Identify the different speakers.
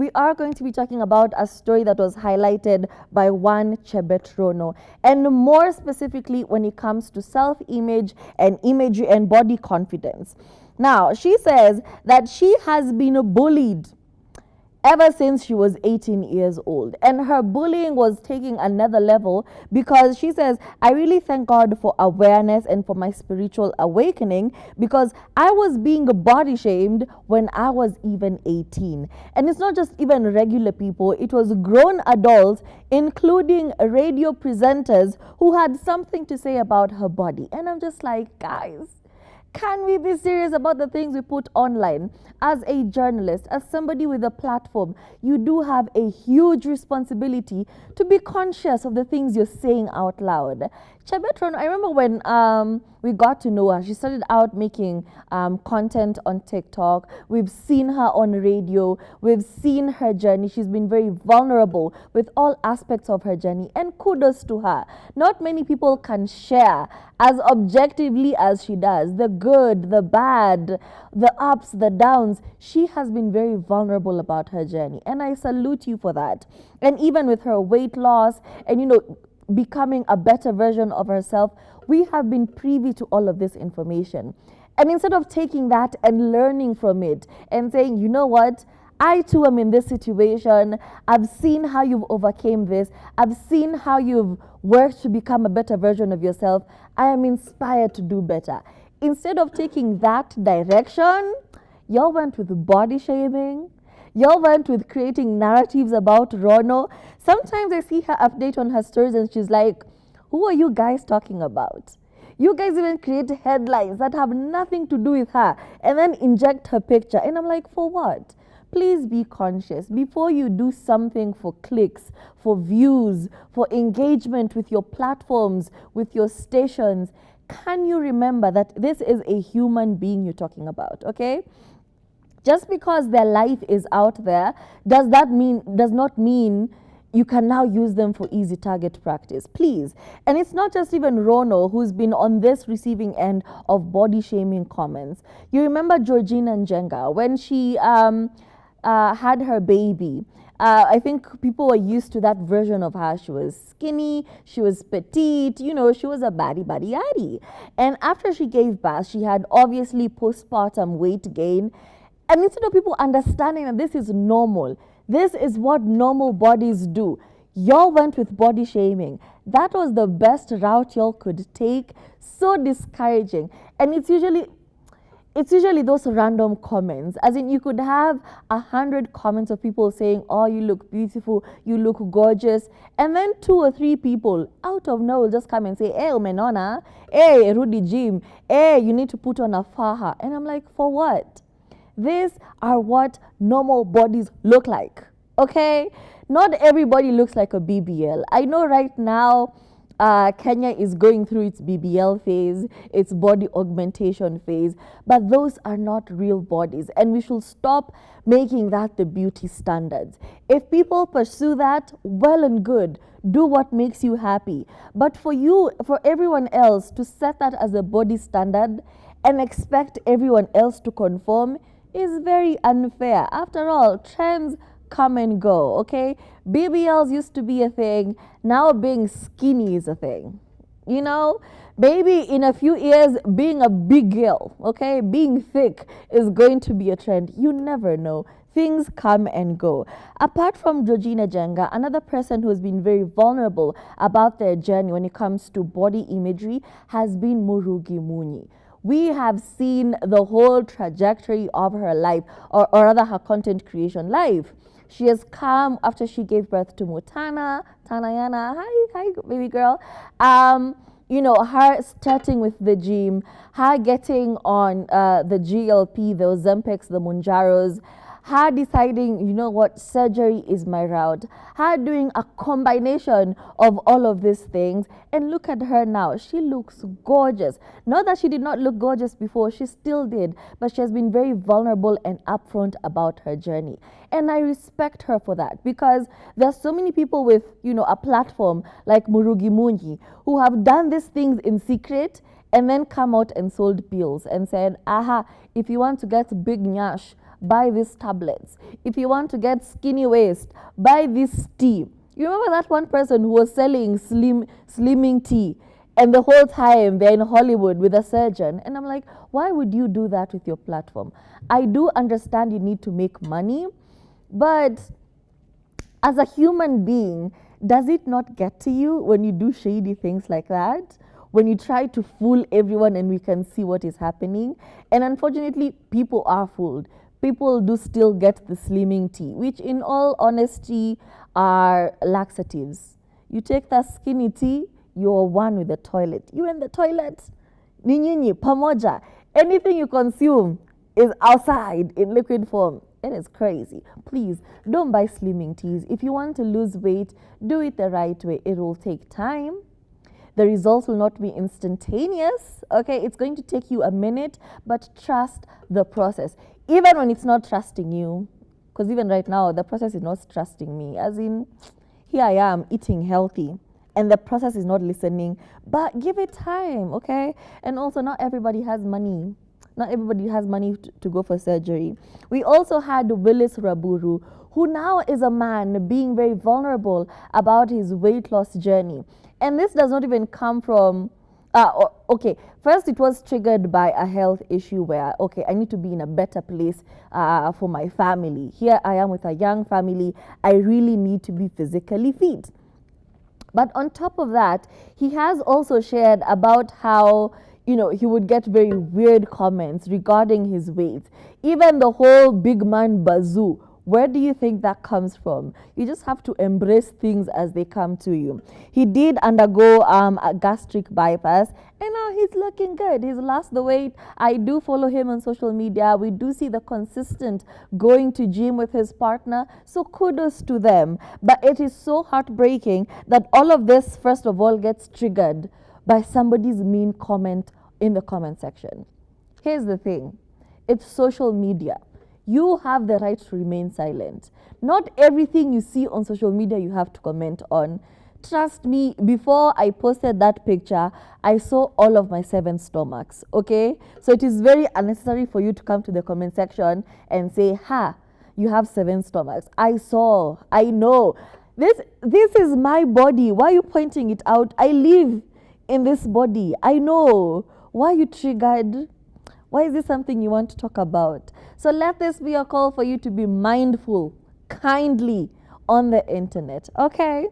Speaker 1: we are going to be talking about a story that was highlighted by one Chebet Rono, and more specifically when it comes to self-image and imagery and body confidence. Now, she says that she has been bullied ever since she was 18 years old. And her bullying was taking another level because she says, I really thank God for awareness and for my spiritual awakening because I was being body shamed when I was even 18. And it's not just even regular people, it was grown adults, including radio presenters who had something to say about her body. And I'm just like, guys, can we be serious about the things we put online? As a journalist, as somebody with a platform, you do have a huge responsibility to be conscious of the things you're saying out loud. Chebet Rono, I remember when we got to know her, she started out making content on TikTok. We've seen her on radio. We've seen her journey. She's been very vulnerable with all aspects of her journey, and kudos to her. Not many people can share as objectively as she does, the good, the bad, the ups, the downs. She has been very vulnerable about her journey, and I salute you for that. And even with her weight loss and, becoming a better version of herself, we have been privy to all of this information. And instead of taking that and learning from it and saying, you know what, I too am in this situation, I've seen how you've overcame this, I've seen how you've worked to become a better version of yourself, I am inspired to do better. Instead of taking that direction, y'all went with body shaming. Y'all went with creating narratives about Rono. Sometimes I see her update on her stories and she's like, who are you guys talking about? You guys even create headlines that have nothing to do with her and then inject her picture. And I'm like, for what? Please be conscious. Before you do something for clicks, for views, for engagement with your platforms, with your stations, can you remember that this is a human being you're talking about, okay? Just because their life is out there does not mean you can now use them for easy target practice, please. And it's not just even Rono who's been on this receiving end of body shaming comments. You remember Georgina Njenga when she had her baby. I think people were used to that version of her. She was skinny, she was petite, she was a baddie yaddy. And after she gave birth, she had obviously postpartum weight gain. And instead of people understanding that this is normal, this is what normal bodies do, y'all went with body shaming. That was the best route y'all could take. So discouraging. And it's usually those random comments. As in, you could have 100 comments of people saying, oh, you look beautiful, you look gorgeous. And then 2 or 3 people out of nowhere will just come and say, hey, Menona, hey, Rudy Jim, hey, you need to put on a faja. And I'm like, for what? These are what normal bodies look like, okay? Not everybody looks like a BBL. I know right now Kenya is going through its BBL phase, its body augmentation phase, but those are not real bodies, and we should stop making that the beauty standards. If people pursue that, well and good, do what makes you happy. But for everyone else to set that as a body standard and expect everyone else to conform is very unfair. After all, trends come and go, okay? BBLs used to be a thing. Now being skinny is a thing. Maybe in a few years, being a big girl, okay? Being thick is going to be a trend. You never know. Things come and go. Apart from Georgina Njenga, another person who has been very vulnerable about their journey when it comes to body imagery has been Murugi Munyi. We have seen the whole trajectory of her life, or rather her content creation life. She has come after she gave birth to Tanayana. Hi, baby girl. Her starting with the gym, her getting on the GLP, the Ozempics, the Mounjaros, her deciding, surgery is my route, her doing a combination of all of these things. And look at her now. She looks gorgeous. Not that she did not look gorgeous before, she still did, but she has been very vulnerable and upfront about her journey. And I respect her for that, because there are so many people with, a platform like Murugi Munyi who have done these things in secret and then come out and sold pills and said, aha, if you want to get big nyash, buy these tablets. If you want to get skinny waist, buy this tea. You remember that one person who was selling slimming tea, and the whole time they're in Hollywood with a surgeon? And I'm like, why would you do that with your platform? I do understand you need to make money, but as a human being, does it not get to you when you do shady things like that? When you try to fool everyone and we can see what is happening? And unfortunately, people are fooled. People do still get the slimming tea, which in all honesty are laxatives. You take that skinny tea, you're one with the toilet. You in the toilet, ninyinyi, pamoja. Anything you consume is outside in liquid form. It is crazy. Please don't buy slimming teas. If you want to lose weight, do it the right way. It will take time. The results will not be instantaneous. Okay, it's going to take you a minute, but trust the process. Even when it's not trusting you, because even right now, the process is not trusting me. As in, here I am eating healthy, and the process is not listening, but give it time, okay? And also, not everybody has money. Not everybody has money to go for surgery. We also had Willis Raburu, who now is a man being very vulnerable about his weight loss journey. And this does not even come from, okay, first it was triggered by a health issue where, okay, I need to be in a better place for my family. Here I am with a young family. I really need to be physically fit. But on top of that, he has also shared about how, you know, he would get very weird comments regarding his weight. Even the whole big man bazoo. Where do you think that comes from? You just have to embrace things as they come to you. He did undergo a gastric bypass, and now he's looking good. He's lost the weight. I do follow him on social media. We do see the consistent going to gym with his partner. So kudos to them. But it is so heartbreaking that all of this, first of all, gets triggered by somebody's mean comment in the comment section. Here's the thing. It's social media. You have the right to remain silent. Not everything you see on social media you have to comment on. Trust me, before I posted that picture, I saw all of my 7 stomachs, okay? So it is very unnecessary for you to come to the comment section and say, ha, you have 7 stomachs. I saw, I know. This is my body. Why are you pointing it out? I live in this body. I know. Why are you triggered? Why is this something you want to talk about? So let this be a call for you to be mindful, kindly on the internet, okay?